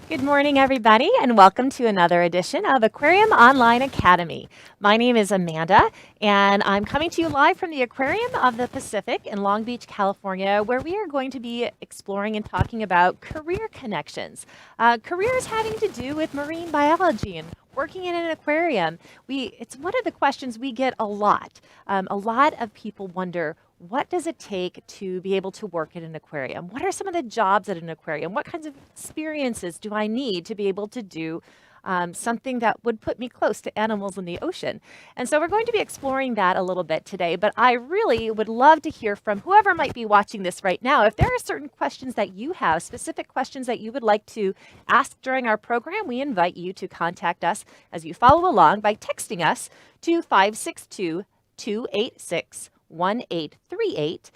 Good morning, everybody, and welcome to another edition of Aquarium Online Academy. My name is Amanda, and I'm coming to you live from the Aquarium of the Pacific in Long Beach, California, where we are going to be exploring and talking about career connections. Careers having to do with marine biology and working in an aquarium. It's one of the questions we get a lot. A lot of people wonder, what does it take to be able to work in an aquarium? What are some of the jobs at an aquarium? What kinds of experiences do I need to be able to do something that would put me close to animals in the ocean? And so we're going to be exploring that a little bit today, but I really would love to hear from whoever might be watching this right now. If there are certain questions that you have, specific questions that you would like to ask during our program, we invite you to contact us as you follow along by texting us to 562 286 1838.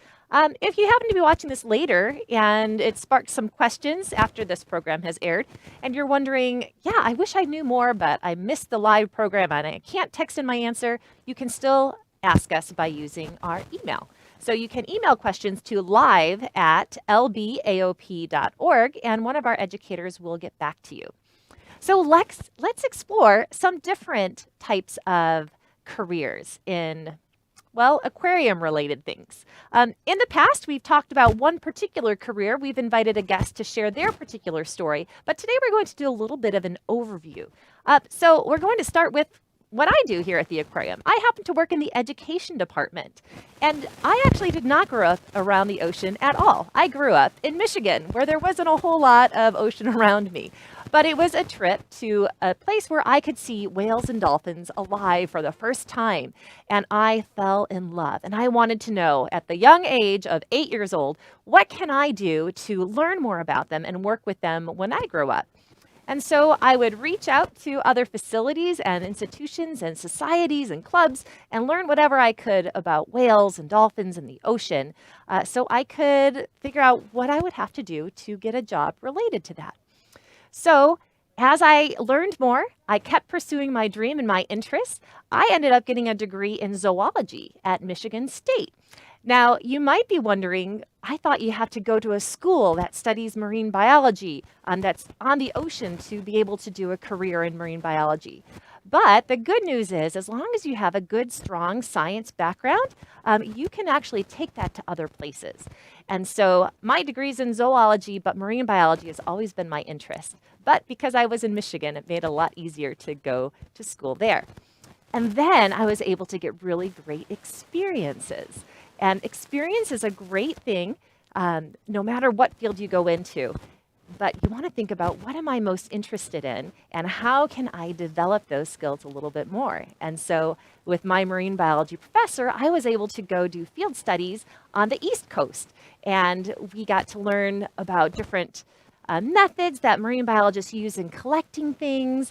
If you happen to be watching this later and it sparked some questions after this program has aired, and you're wondering, yeah, I wish I knew more, but I missed the live program and I can't text in my answer, you can still ask us by using our email. So you can email questions to live@lbaop.org, and one of our educators will get back to you. So let's explore some different types of careers in aquarium related things. In the past, we've talked about one particular career. We've invited a guest to share their particular story, but today we're going to do a little bit of an overview. So we're going to start with what I do here at the aquarium. I happen to work in the education department, and I actually did not grow up around the ocean at all. I grew up in Michigan, where there wasn't a whole lot of ocean around me. But it was a trip to a place where I could see whales and dolphins alive for the first time. And I fell in love. And I wanted to know at the young age of 8 years old, what can I do to learn more about them and work with them when I grow up? And so I would reach out to other facilities and institutions and societies and clubs and learn whatever I could about whales and dolphins and the ocean, so I could figure out what I would have to do to get a job related to that. So as I learned more, I kept pursuing my dream and my interests. I ended up getting a degree in zoology at Michigan State. Now, you might be wondering, I thought you have to go to a school that studies marine biology, that's on the ocean to be able to do a career in marine biology. But the good news is, as long as you have a good, strong science background, you can actually take that to other places. And so my degree's in zoology, but marine biology has always been my interest. But because I was in Michigan, it made it a lot easier to go to school there. And then I was able to get really great experiences. And experience is a great thing, no matter what field you go into. But you want to think about, what am I most interested in and how can I develop those skills a little bit more? And so with my marine biology professor, I was able to go do field studies on the East Coast. And we got to learn about different methods that marine biologists use in collecting things,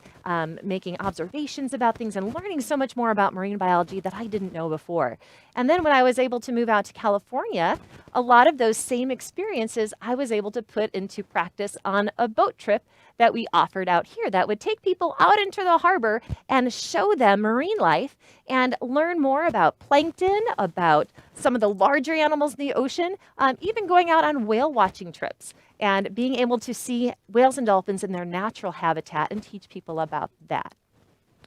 making observations about things, and learning so much more about marine biology that I didn't know before. And then when I was able to move out to California, a lot of those same experiences I was able to put into practice on a boat trip that we offered out here that would take people out into the harbor and show them marine life and learn more about plankton, about some of the larger animals in the ocean, even going out on whale watching trips and being able to see whales and dolphins in their natural habitat and teach people about that.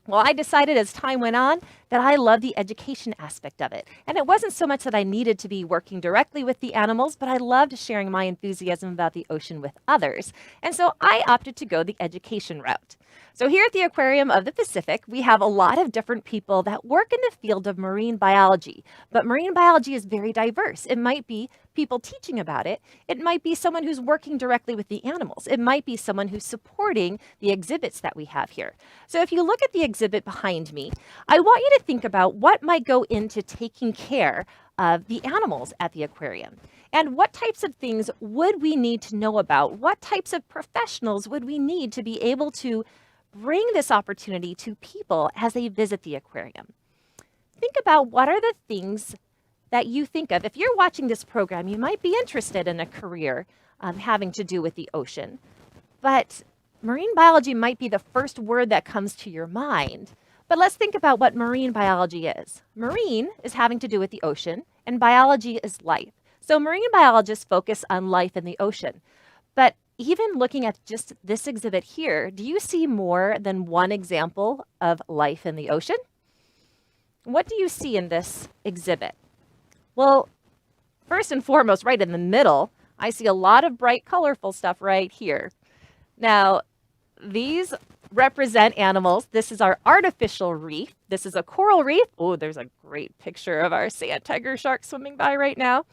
Well, I decided as time went on that I love the education aspect of it. And it wasn't so much that I needed to be working directly with the animals, but I loved sharing my enthusiasm about the ocean with others. And so I opted to go the education route. So here at the Aquarium of the Pacific, we have a lot of different people that work in the field of marine biology. But marine biology is very diverse. It might be people teaching about it. It might be someone who's working directly with the animals. It might be someone who's supporting the exhibits that we have here. So if you look at the exhibit behind me, I want you to think about what might go into taking care of the animals at the aquarium. And what types of things would we need to know about? What types of professionals would we need to be able to bring this opportunity to people as they visit the aquarium? Think about, what are the things that you think of. If you're watching this program, you might be interested in a career having to do with the ocean, but marine biology might be the first word that comes to your mind. But let's think about what marine biology is. Marine is having to do with the ocean, and biology is life. So marine biologists focus on life in the ocean. But even looking at just this exhibit here, do you see more than one example of life in the ocean? What do you see in this exhibit? Well, first and foremost, right in the middle, I see a lot of bright, colorful stuff right here. Now, these represent animals. This is our artificial reef. This is a coral reef. Oh, there's a great picture of our sand tiger shark swimming by right now.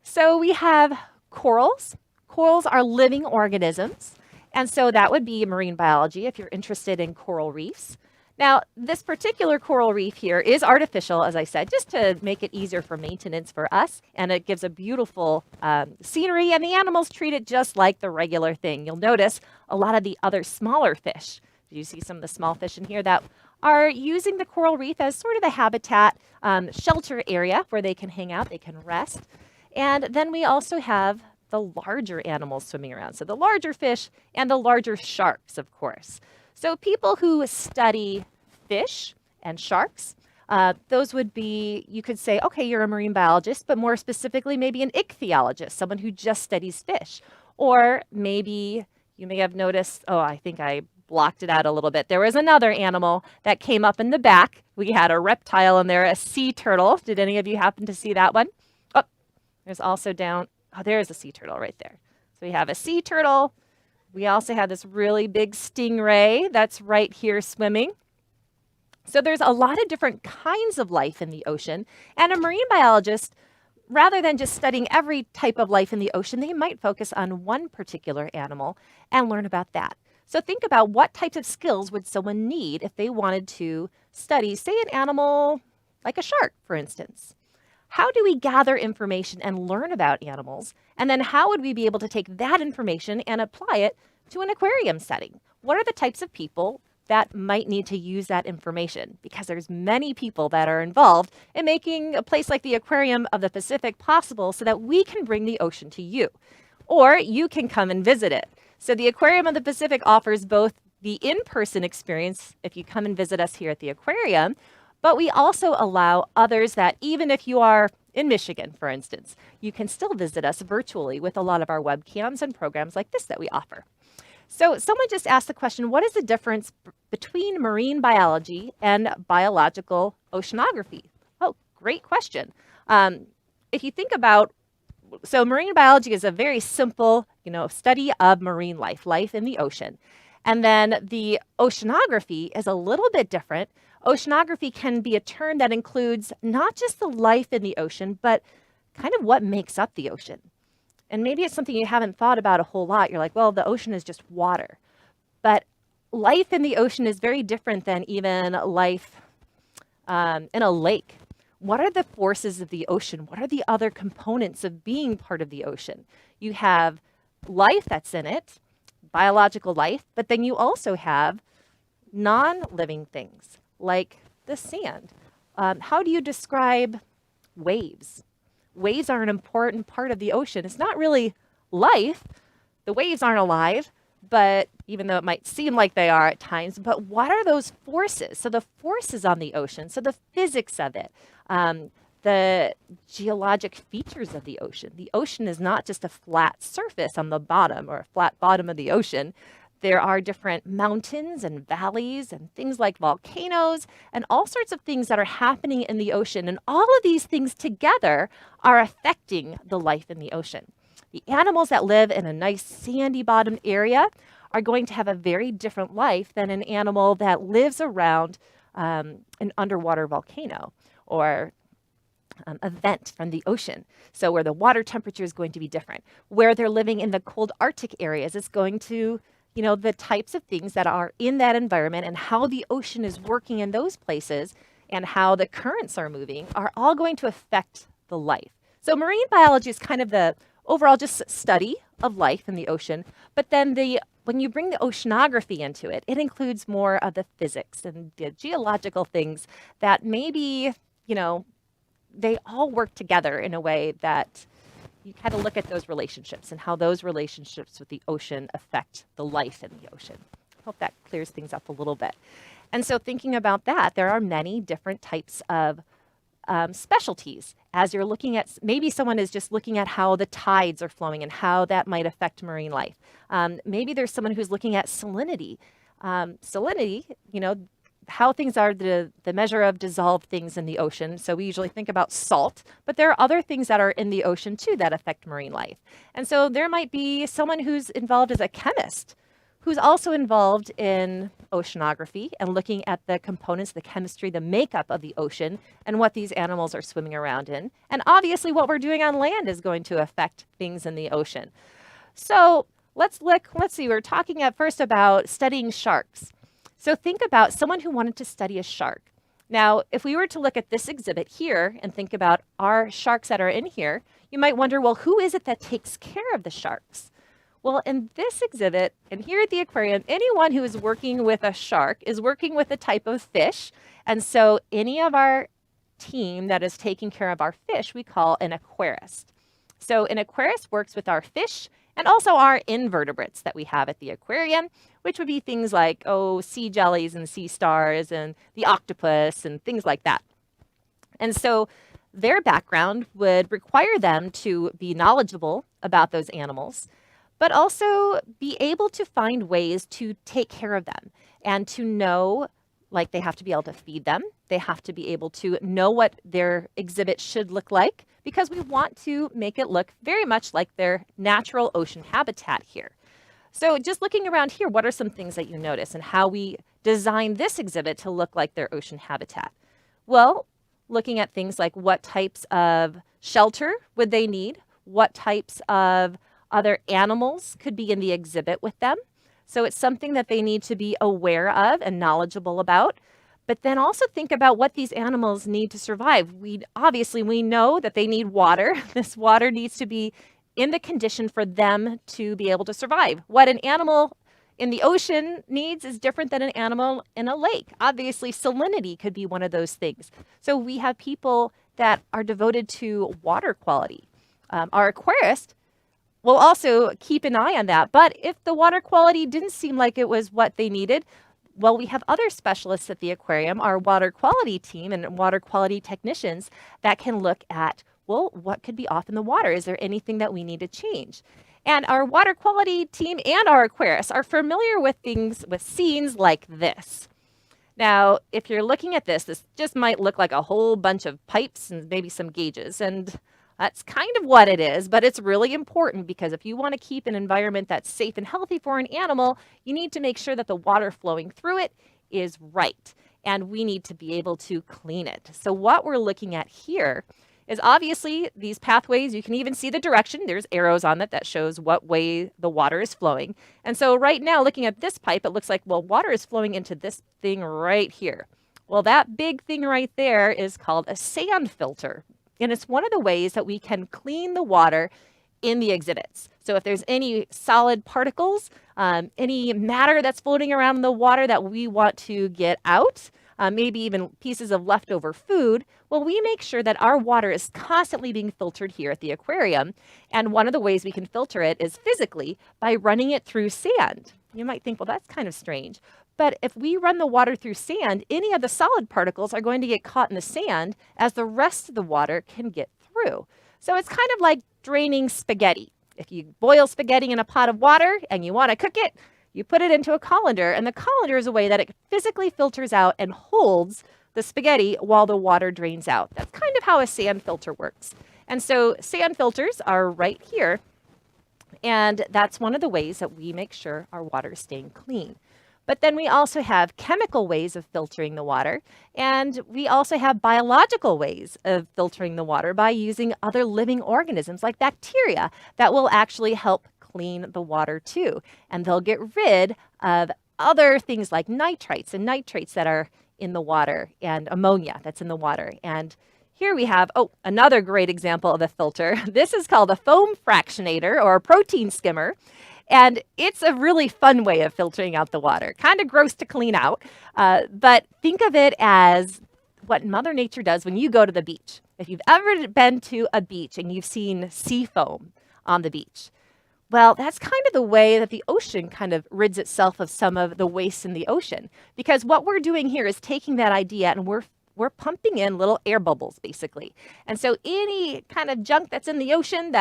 So we have corals. Corals are living organisms. And so that would be marine biology if you're interested in coral reefs. Now, this particular coral reef here is artificial, as I said, just to make it easier for maintenance for us. And it gives a beautiful scenery, and the animals treat it just like the regular thing. You'll notice a lot of the other smaller fish. Do you see some of the small fish in here that are using the coral reef as sort of a habitat shelter area where they can hang out, they can rest. And then we also have the larger animals swimming around. So the larger fish and the larger sharks, of course. So people who study fish and sharks, those would be, you could say, okay, you're a marine biologist, but more specifically, maybe an ichthyologist, someone who just studies fish. Or maybe you may have noticed, oh, I think I blocked it out a little bit. There was another animal that came up in the back. We had a reptile in there, a sea turtle. Did any of you happen to see that one? Oh, there's also down, oh, there's a sea turtle right there. So we have a sea turtle. We also have this really big stingray that's right here swimming. So there's a lot of different kinds of life in the ocean. And a marine biologist, rather than just studying every type of life in the ocean, they might focus on one particular animal and learn about that. So think about what types of skills would someone need if they wanted to study, say, an animal like a shark, for instance. How do we gather information and learn about animals? And then how would we be able to take that information and apply it to an aquarium setting? What are the types of people that might need to use that information? Because there's many people that are involved in making a place like the Aquarium of the Pacific possible so that we can bring the ocean to you, or you can come and visit it. So the Aquarium of the Pacific offers both the in-person experience if you come and visit us here at the aquarium, but we also allow others that even if you are in Michigan, for instance, you can still visit us virtually with a lot of our webcams and programs like this that we offer. So someone just asked the question, what is the difference between marine biology and biological oceanography? Oh, great question. If you think about, so marine biology is a very simple, study of marine life, life in the ocean. And then the oceanography is a little bit different. Oceanography can be a term that includes not just the life in the ocean, but kind of what makes up the ocean. And maybe it's something you haven't thought about a whole lot. You're like, well, the ocean is just water. But life in the ocean is very different than even life in a lake. What are the forces of the ocean? What are the other components of being part of the ocean? You have life that's in it, biological life, but then you also have non-living things like the sand. How do you describe waves? Waves are an important part of the ocean. It's not really life. The waves aren't alive, but even though it might seem like they are at times, but what are those forces? So the forces on the ocean, so the physics of it, the geologic features of the ocean. The ocean is not just a flat surface on the bottom or a flat bottom of the ocean. There are different mountains and valleys and things like volcanoes and all sorts of things that are happening in the ocean. And all of these things together are affecting the life in the ocean. The animals that live in a nice sandy bottom area are going to have a very different life than an animal that lives around an underwater volcano or a vent from the ocean. So where the water temperature is going to be different. Where they're living in the cold Arctic areas, it's going to, the types of things that are in that environment and how the ocean is working in those places and how the currents are moving are all going to affect the life. So marine biology is kind of the overall just study of life in the ocean. But then when you bring the oceanography into it, it includes more of the physics and the geological things that maybe, they all work together in a way that you kind of look at those relationships and how those relationships with the ocean affect the life in the ocean. I hope that clears things up a little bit. And so thinking about that, there are many different types of specialties as you're looking at, maybe someone is just looking at how the tides are flowing and how that might affect marine life. Maybe there's someone who's looking at salinity. Salinity, how things are the measure of dissolved things in the ocean. So we usually think about salt, but there are other things that are in the ocean too that affect marine life. And so there might be someone who's involved as a chemist who's also involved in oceanography and looking at the components, the chemistry, the makeup of the ocean and what these animals are swimming around in. And obviously what we're doing on land is going to affect things in the ocean. So let's see, we're talking at first about studying sharks. So think about someone who wanted to study a shark. Now, if we were to look at this exhibit here and think about our sharks that are in here, you might wonder, well, who is it that takes care of the sharks? Well, in this exhibit and here at the aquarium, anyone who is working with a shark is working with a type of fish. And so any of our team that is taking care of our fish, we call an aquarist. So an aquarist works with our fish and also our invertebrates that we have at the aquarium, which would be things like, sea jellies and sea stars and the octopus and things like that. And so their background would require them to be knowledgeable about those animals, but also be able to find ways to take care of them and to know, like they have to be able to feed them. They have to be able to know what their exhibit should look like because we want to make it look very much like their natural ocean habitat here. So just looking around here, what are some things that you notice and how we design this exhibit to look like their ocean habitat? Well, looking at things like what types of shelter would they need? What types of other animals could be in the exhibit with them? So it's something that they need to be aware of and knowledgeable about. But then also think about what these animals need to survive. We know that they need water. This water needs to be in the condition for them to be able to survive. What an animal in the ocean needs is different than an animal in a lake. Obviously, salinity could be one of those things. So we have people that are devoted to water quality. Our aquarist will also keep an eye on that. But if the water quality didn't seem like it was what they needed, well, we have other specialists at the aquarium, our water quality team and water quality technicians that can look at, well, what could be off in the water? Is there anything that we need to change? And our water quality team and our aquarists are familiar with things, with scenes like this. Now, if you're looking at this just might look like a whole bunch of pipes and maybe some gauges. And that's kind of what it is, but it's really important because if you want to keep an environment that's safe and healthy for an animal, you need to make sure that the water flowing through it is right. And we need to be able to clean it. So what we're looking at here is obviously these pathways. You can even see the direction. There's arrows on it that shows what way the water is flowing. And so right now, looking at this pipe, it looks like, well, water is flowing into this thing right here. Well, that big thing right there is called a sand filter. And it's one of the ways that we can clean the water in the exhibits. So if there's any solid particles, any matter that's floating around in the water that we want to get out, maybe even pieces of leftover food, well, we make sure that our water is constantly being filtered here at the aquarium. And one of the ways we can filter it is physically by running it through sand. You might think, well, that's kind of strange. But if we run the water through sand, any of the solid particles are going to get caught in the sand as the rest of the water can get through. So it's kind of like draining spaghetti. If you boil spaghetti in a pot of water and you want to cook it, you put it into a colander, and the colander is a way that it physically filters out and holds the spaghetti while the water drains out. That's kind of how a sand filter works. And so sand filters are right here, and that's one of the ways that we make sure our water is staying clean. But then we also have chemical ways of filtering the water, and we also have biological ways of filtering the water by using other living organisms like bacteria that will actually help clean the water too. And they'll get rid of other things like nitrites and nitrates that are in the water and ammonia that's in the water. And here we have, another great example of a filter. This is called a foam fractionator or a protein skimmer. And it's a really fun way of filtering out the water. Kind of gross to clean out, but think of it as what Mother Nature does when you go to the beach. If you've ever been to a beach and you've seen sea foam on the beach, well, that's kind of the way that the ocean kind of rids itself of some of the waste in the ocean. Because what we're doing here is taking that idea and we're we're pumping in little air bubbles, basically. And so any kind of junk that's in the ocean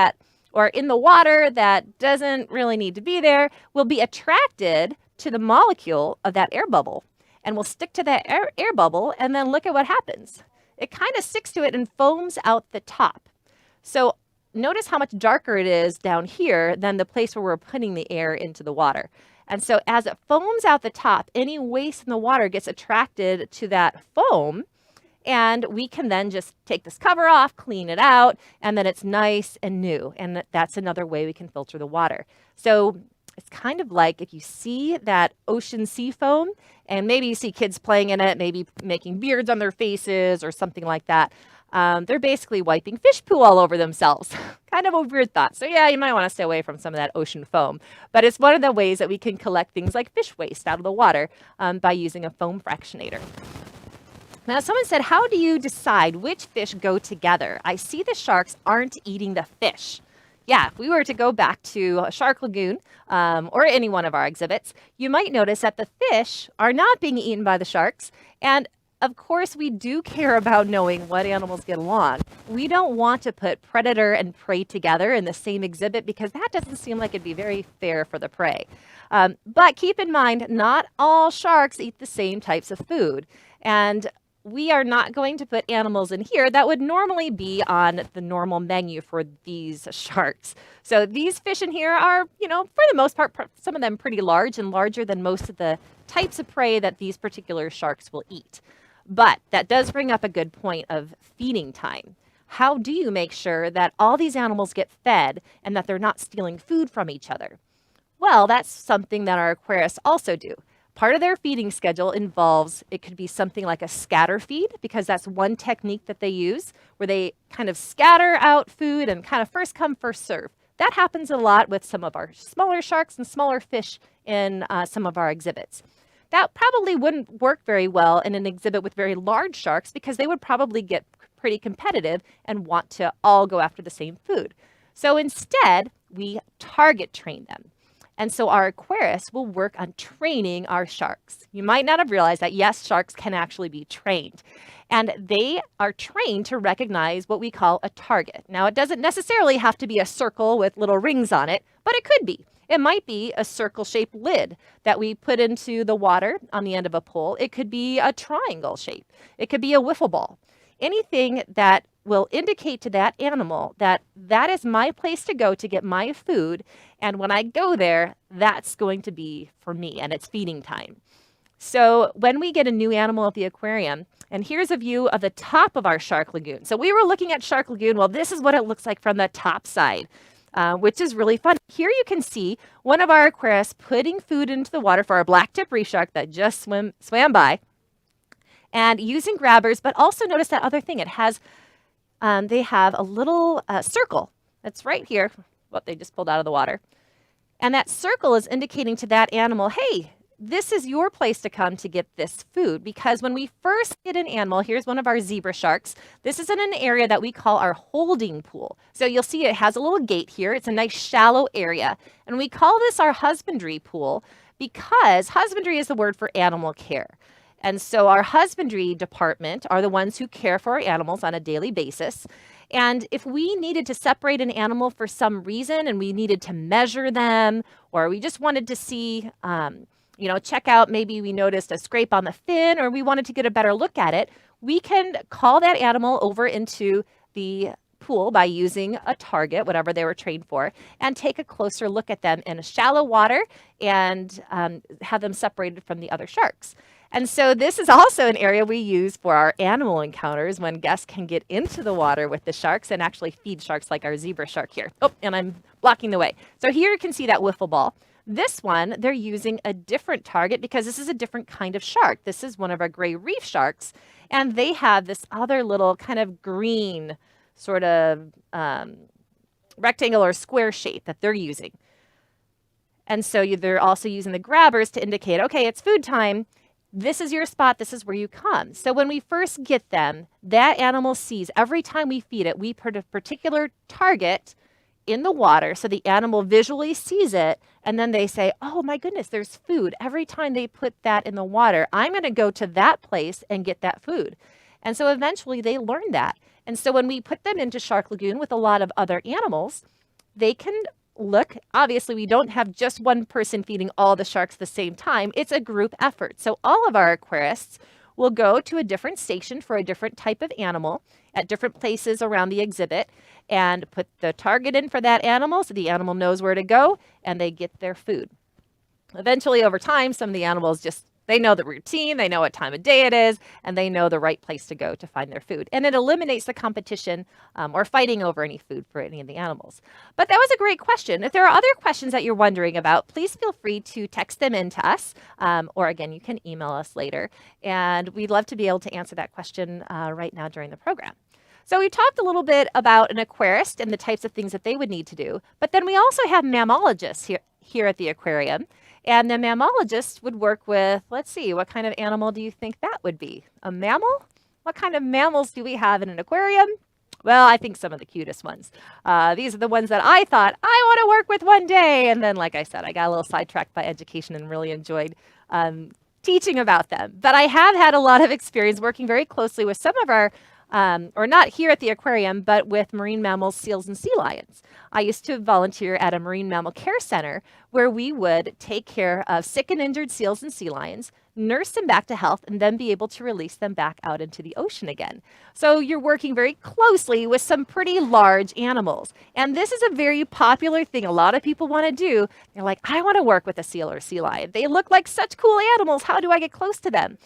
or in the water that doesn't really need to be there will be attracted to the molecule of that air bubble and will stick to that air bubble, and then look at what happens. It kind of sticks to it and foams out the top. So notice how much darker it is down here than the place where we're putting the air into the water. And so as it foams out the top, any waste in the water gets attracted to that foam, and we can then just take this cover off, clean it out, and then it's nice and new. And that's another way we can filter the water. So it's kind of like if you see that ocean sea foam, and maybe you see kids playing in it, maybe making beards on their faces or something like that. They're basically wiping fish poo all over themselves. Kind of a weird thought. So yeah, you might want to stay away from some of that ocean foam. But it's one of the ways that we can collect things like fish waste out of the water by using a foam fractionator. Now, someone said, how do you decide which fish go together? I see the sharks aren't eating the fish. Yeah, if we were to go back to a shark lagoon or any one of our exhibits, you might notice that the fish are not being eaten by the sharks. And of course, we do care about knowing what animals get along. We don't want to put predator and prey together in the same exhibit because that doesn't seem like it'd be very fair for the prey. But keep in mind, not all sharks eat the same types of food. And we are not going to put animals in here that would normally be on the normal menu for these sharks. So these fish in here are, for the most part, some of them pretty large and larger than most of the types of prey that these particular sharks will eat. But that does bring up a good point of feeding time. How do you make sure that all these animals get fed and that they're not stealing food from each other? Well, that's something that our aquarists also do. Part of their feeding schedule involves, it could be something like a scatter feed, because that's one technique that they use, where they kind of scatter out food and kind of first come, first serve. That happens a lot with some of our smaller sharks and smaller fish in some of our exhibits. That probably wouldn't work very well in an exhibit with very large sharks because they would probably get pretty competitive and want to all go after the same food. So instead, we target train them. And so our aquarists will work on training our sharks. You might not have realized that, yes, sharks can actually be trained. And they are trained to recognize what we call a target. Now, it doesn't necessarily have to be a circle with little rings on it, but it could be. It might be a circle-shaped lid that we put into the water on the end of a pole. It could be a triangle shape. It could be a wiffle ball. Anything that will indicate to that animal that that is my place to go to get my food. And when I go there, that's going to be for me and it's feeding time. So when we get a new animal at the aquarium, and here's a view of the top of our shark lagoon. So we were looking at Shark Lagoon. Well, this is what it looks like from the top side, which is really fun. Here you can see one of our aquarists putting food into the water for our black-tip reef shark that just swam by, and using grabbers. But also notice that other thing. It has they have a little circle that's right here. Well, they just pulled out of the water. And that circle is indicating to that animal, hey, this is your place to come to get this food. Because when we first get an animal, here's one of our zebra sharks. This is in an area that we call our holding pool. So you'll see it has a little gate here. It's a nice shallow area. And we call this our husbandry pool because husbandry is the word for animal care. And so our husbandry department are the ones who care for our animals on a daily basis. And if we needed to separate an animal for some reason and we needed to measure them, or we just wanted to see, check out, maybe we noticed a scrape on the fin, or we wanted to get a better look at it, we can call that animal over into the pool by using a target, whatever they were trained for, and take a closer look at them in a shallow water and have them separated from the other sharks. And so this is also an area we use for our animal encounters when guests can get into the water with the sharks and actually feed sharks like our zebra shark here. Oh, and I'm blocking the way. So here you can see that wiffle ball. This one, they're using a different target because this is a different kind of shark. This is one of our gray reef sharks, and they have this other little kind of green sort of rectangle or square shape that they're using. And so they're also using the grabbers to indicate, okay, it's food time. This is your spot. This is where you come. So when we first get them, that animal sees every time we feed it, we put a particular target in the water so the animal visually sees it, and then they say, oh my goodness, there's food. Every time they put that in the water, I'm going to go to that place and get that food. And so eventually they learn that. And so when we put them into Shark Lagoon with a lot of other animals, they can look, obviously we don't have just one person feeding all the sharks at the same time. It's a group effort. So all of our aquarists will go to a different station for a different type of animal at different places around the exhibit and put the target in for that animal so the animal knows where to go and they get their food. Eventually, over time, some of the animals they know the routine, they know what time of day it is, and they know the right place to go to find their food. And it eliminates the competition or fighting over any food for any of the animals. But that was a great question. If there are other questions that you're wondering about, please feel free to text them in to us, or again, you can email us later. And we'd love to be able to answer that question right now during the program. So we talked a little bit about an aquarist and the types of things that they would need to do, but then we also have mammalogists here at the aquarium. And the mammologist would work with, let's see, what kind of animal do you think that would be? A mammal? What kind of mammals do we have in an aquarium? Well, I think some of the cutest ones. These are the ones that I thought I want to work with one day. And then, like I said, I got a little sidetracked by education and really enjoyed teaching about them. But I have had a lot of experience working very closely with some of our or not here at the aquarium, but with marine mammals, seals, and sea lions. I used to volunteer at a marine mammal care center where we would take care of sick and injured seals and sea lions, nurse them back to health, and then be able to release them back out into the ocean again. So you're working very closely with some pretty large animals. And this is a very popular thing a lot of people want to do. They're like, I want to work with a seal or a sea lion. They look like such cool animals. How do I get close to them?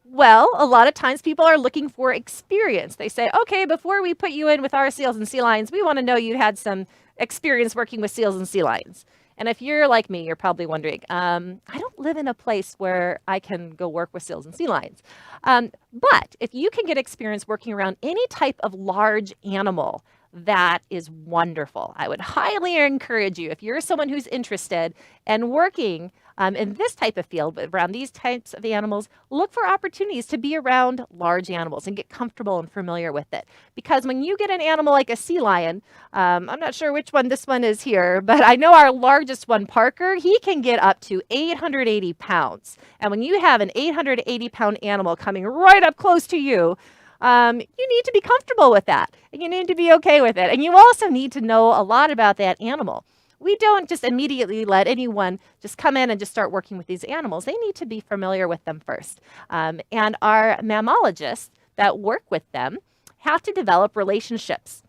Well, a lot of times people are looking for experience. They say, okay, before we put you in with our seals and sea lions, we want to know you had some experience working with seals and sea lions. And if you're like me, you're probably wondering, I don't live in a place where I can go work with seals and sea lions. But if you can get experience working around any type of large animal, that is wonderful. I would highly encourage you, if you're someone who's interested and working in this type of field, but around these types of animals, look for opportunities to be around large animals and get comfortable and familiar with it. Because when you get an animal like a sea lion, I'm not sure which one this one is here, but I know our largest one, Parker, he can get up to 880 pounds. And when you have an 880-pound animal coming right up close to you, you need to be comfortable with that, and you need to be okay with it. And you also need to know a lot about that animal. We don't just immediately let anyone just come in and just start working with these animals. They need to be familiar with them first. And our mammalogists that work with them have to develop relationships.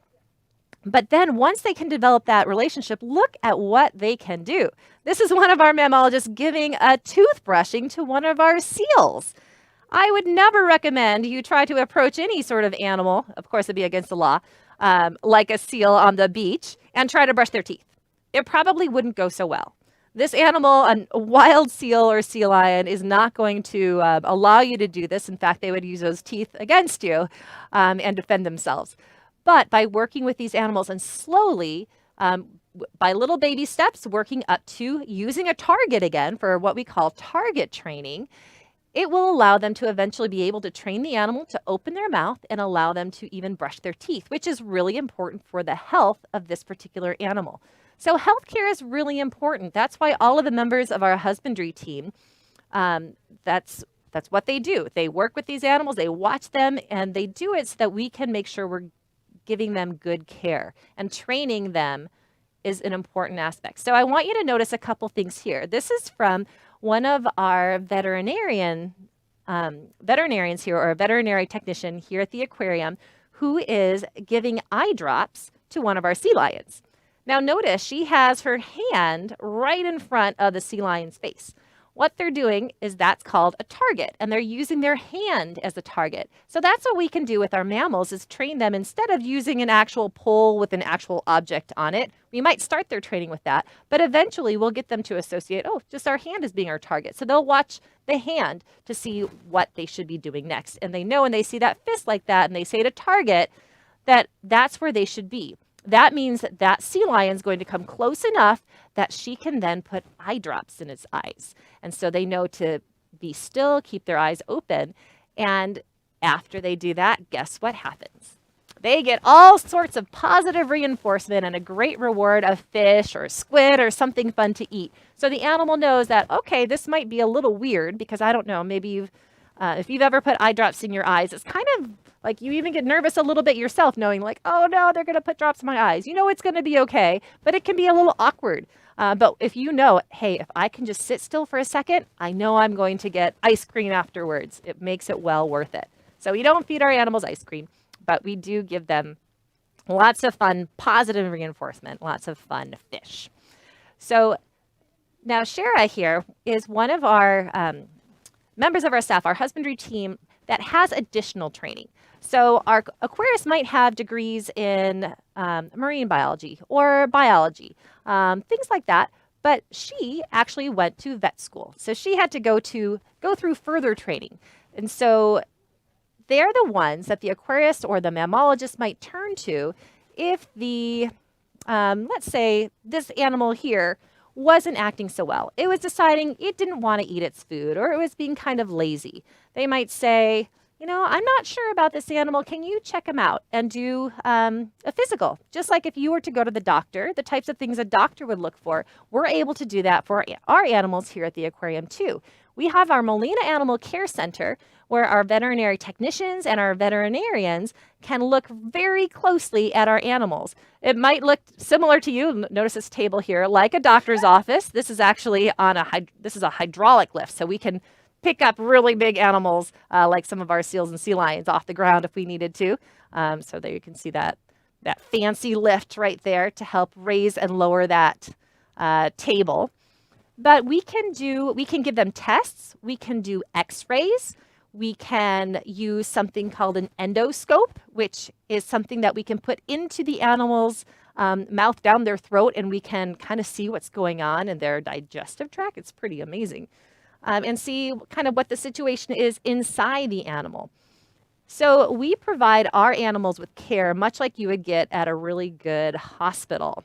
But then once they can develop that relationship, look at what they can do. This is one of our mammalogists giving a toothbrushing to one of our seals. I would never recommend you try to approach any sort of animal, of course it'd be against the law, like a seal on the beach, and try to brush their teeth. It probably wouldn't go so well. This animal, a wild seal or sea lion, is not going to allow you to do this. In fact, they would use those teeth against you and defend themselves. But by working with these animals and slowly, by little baby steps, working up to using a target again for what we call target training, it will allow them to eventually be able to train the animal to open their mouth and allow them to even brush their teeth, which is really important for the health of this particular animal. So healthcare is really important. That's why all of the members of our husbandry team, that's what they do. They work with these animals, they watch them, and they do it so that we can make sure we're giving them good care. And training them is an important aspect. So I want you to notice a couple things here. This is from one of our veterinarians here, or a veterinary technician here at the aquarium, who is giving eye drops to one of our sea lions. Now notice she has her hand right in front of the sea lion's face. What they're doing is that's called a target, and they're using their hand as a target. So that's what we can do with our mammals, is train them instead of using an actual pole with an actual object on it. We might start their training with that, but eventually we'll get them to associate, oh, just our hand as being our target. So they'll watch the hand to see what they should be doing next. And they know when they see that fist like that and they say to target, that's where they should be. That means that that sea lion is going to come close enough that she can then put eye drops in its eyes. And so they know to be still, keep their eyes open. And after they do that, guess what happens? They get all sorts of positive reinforcement and a great reward of fish or squid or something fun to eat. So the animal knows that, okay, this might be a little weird because I don't know, maybe you've If you've ever put eye drops in your eyes, it's kind of like you even get nervous a little bit yourself, knowing like, oh no, they're going to put drops in my eyes. You know it's going to be okay, but it can be a little awkward. But if you know, hey, if I can just sit still for a second, I know I'm going to get ice cream afterwards. It makes it well worth it. So we don't feed our animals ice cream, but we do give them lots of fun, positive reinforcement, lots of fun fish. So now Shara here is one of our members of our staff, our husbandry team, that has additional training. So our aquarists might have degrees in marine biology or biology, things like that. But she actually went to vet school. So she had to go through further training. And so they're the ones that the aquarist or the mammologist might turn to if the, let's say this animal here wasn't acting so well. It was deciding it didn't want to eat its food, or it was being kind of lazy. They might say, you know, I'm not sure about this animal. Can you check him out and do a physical? Just like if you were to go to the doctor, the types of things a doctor would look for, we're able to do that for our animals here at the aquarium too. We have our Molina Animal Care Center where our veterinary technicians and our veterinarians can look very closely at our animals. It might look similar to you. Notice this table here, like a doctor's office. This is actually this is a hydraulic lift, so we can pick up really big animals like some of our seals and sea lions off the ground if we needed to. So there you can see that fancy lift right there to help raise and lower that table. But we can give them tests. We can do x-rays. We can use something called an endoscope, which is something that we can put into the animal's mouth, down their throat, and we can kind of see what's going on in their digestive tract. It's pretty amazing. And see kind of what the situation is inside the animal. So we provide our animals with care, much like you would get at a really good hospital.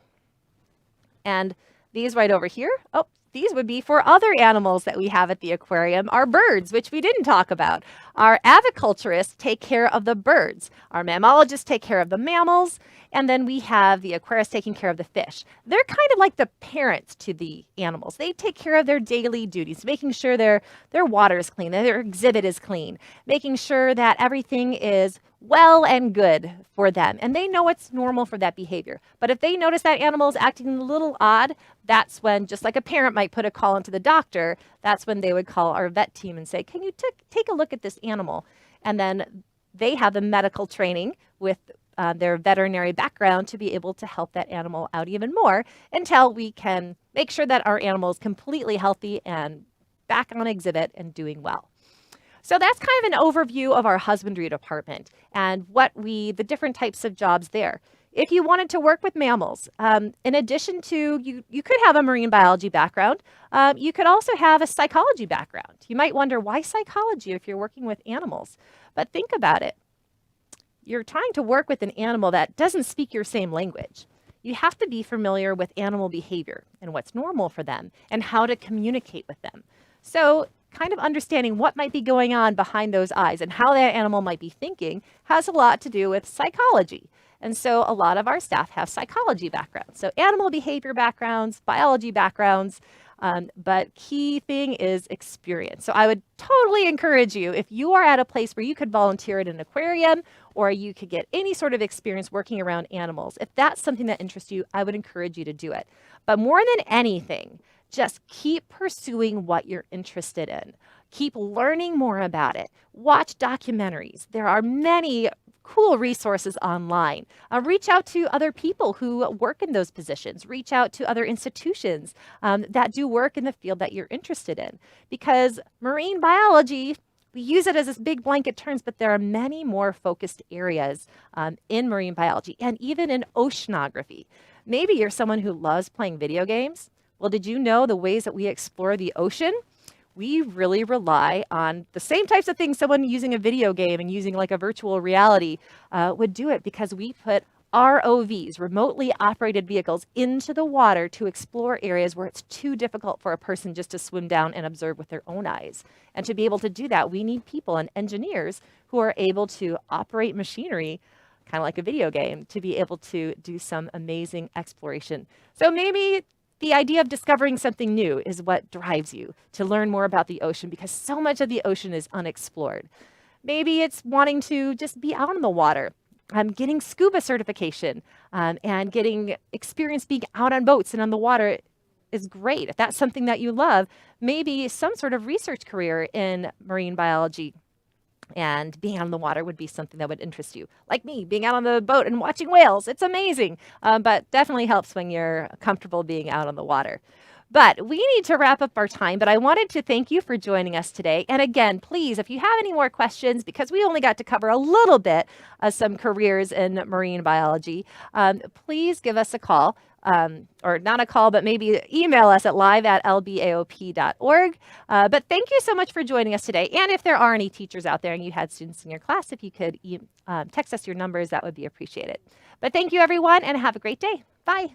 And these right over here, these would be for other animals that we have at the aquarium, our birds, which we didn't talk about. Our aviculturists take care of the birds. Our mammalogists take care of the mammals. And then we have the aquarists taking care of the fish. They're kind of like the parents to the animals. They take care of their daily duties, making sure their water is clean, that their exhibit is clean, making sure that everything is well and good for them. And they know it's normal for that behavior. But if they notice that animal is acting a little odd, that's when, just like a parent might put a call into the doctor, that's when they would call our vet team and say, can you take a look at this animal? And then they have the medical training with their veterinary background to be able to help that animal out even more until we can make sure that our animal is completely healthy and back on exhibit and doing well. So that's kind of an overview of our husbandry department and the different types of jobs there. If you wanted to work with mammals, in addition to, you could have a marine biology background, you could also have a psychology background. You might wonder, why psychology if you're working with animals? But think about it. You're trying to work with an animal that doesn't speak your same language. You have to be familiar with animal behavior and what's normal for them and how to communicate with them. So kind of understanding what might be going on behind those eyes and how that animal might be thinking has a lot to do with psychology. And so a lot of our staff have psychology backgrounds. So animal behavior backgrounds, biology backgrounds, but key thing is experience. So I would totally encourage you, if you are at a place where you could volunteer at an aquarium or you could get any sort of experience working around animals, if that's something that interests you, I would encourage you to do it. But more than anything, just keep pursuing what you're interested in. Keep learning more about it. Watch documentaries. There are many cool resources online. Reach out to other people who work in those positions. Reach out to other institutions that do work in the field that you're interested in. Because marine biology, we use it as this big blanket terms, but there are many more focused areas in marine biology and even in oceanography. Maybe you're someone who loves playing video games. Well, did you know the ways that we explore the ocean? We really rely on the same types of things someone using a video game and using like a virtual reality would do it, because we put ROVs, remotely operated vehicles, into the water to explore areas where it's too difficult for a person just to swim down and observe with their own eyes. And to be able to do that, we need people and engineers who are able to operate machinery, kind of like a video game, to be able to do some amazing exploration. So maybe the idea of discovering something new is what drives you to learn more about the ocean, because so much of the ocean is unexplored. Maybe it's wanting to just be out on the water, getting scuba certification, and getting experience being out on boats and on the water is great. If that's something that you love, maybe some sort of research career in marine biology and being out on the water would be something that would interest you. Like me, being out on the boat and watching whales. It's amazing, but definitely helps when you're comfortable being out on the water. But we need to wrap up our time, but I wanted to thank you for joining us today. And again, please, if you have any more questions, because we only got to cover a little bit of some careers in marine biology, please give us a call. Or not a call, but maybe email us at live@lbaop.org. But thank you so much for joining us today. And if there are any teachers out there and you had students in your class, if you could text us your numbers, that would be appreciated. But thank you, everyone, and have a great day. Bye.